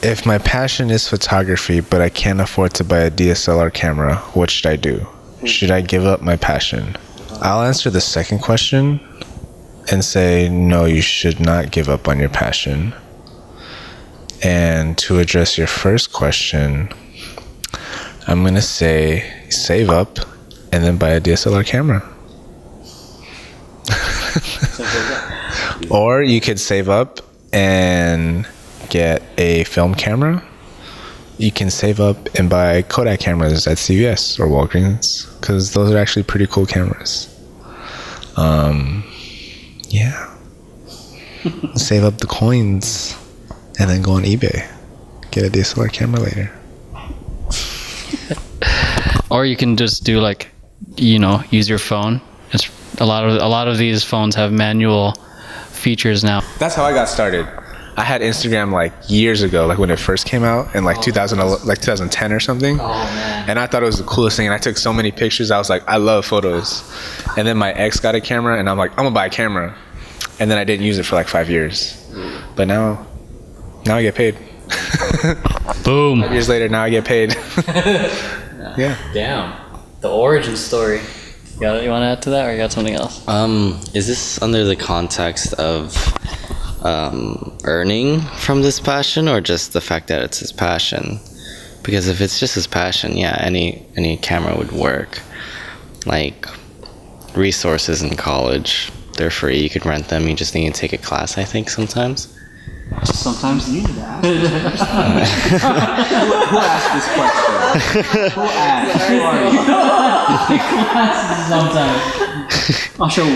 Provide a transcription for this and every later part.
if my passion is photography, but I can't afford to buy a DSLR camera, what should I do? Should I give up my passion? I'll answer the second question and say, no, you should not give up on your passion. And to address your first question, I'm going to say save up and then buy a DSLR camera. Or you could save up and get a film camera. You can save up and buy Kodak cameras at CVS or Walgreens, because those are actually pretty cool cameras. Yeah. Save up the coins and then go on eBay. Get a DSLR camera later. Or you can just do like, you know, use your phone. It's a lot of these phones have manual features now. That's how I got started. I had Instagram like years ago, like when it first came out in like 2010 or something. Oh man. And I thought it was the coolest thing, and I took so many pictures. I was like, I love photos. And then my ex got a camera, and I'm like, I'm gonna buy a camera. And then I didn't use it for like 5 years. But now I get paid. Boom. 5 years later, now I get paid. Yeah. Damn. The origin story. You want to add to that, or you got something else? Is this under the context of earning from this passion, or just the fact that it's his passion? Because if it's just his passion, yeah, any camera would work. Like resources in college, they're free. You could rent them. You just need to take a class, I think, sometimes. Sometimes you need to ask. Who asked this question? Who asked? Who are you? Sometimes. I'll show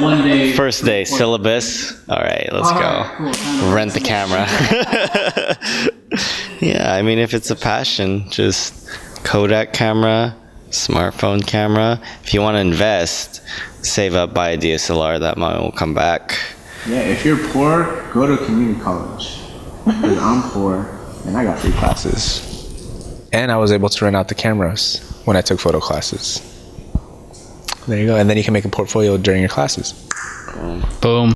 one day. First day, syllabus. All right, let's go. Cool. Rent the camera. Yeah, I mean, if it's a passion, just Kodak camera, smartphone camera. If you want to invest, save up, buy a DSLR. That money will come back. Yeah, if you're poor, go to community college. Because I'm poor and I got free classes. And I was able to rent out the cameras when I took photo classes. There you go. And then you can make a portfolio during your classes. Boom.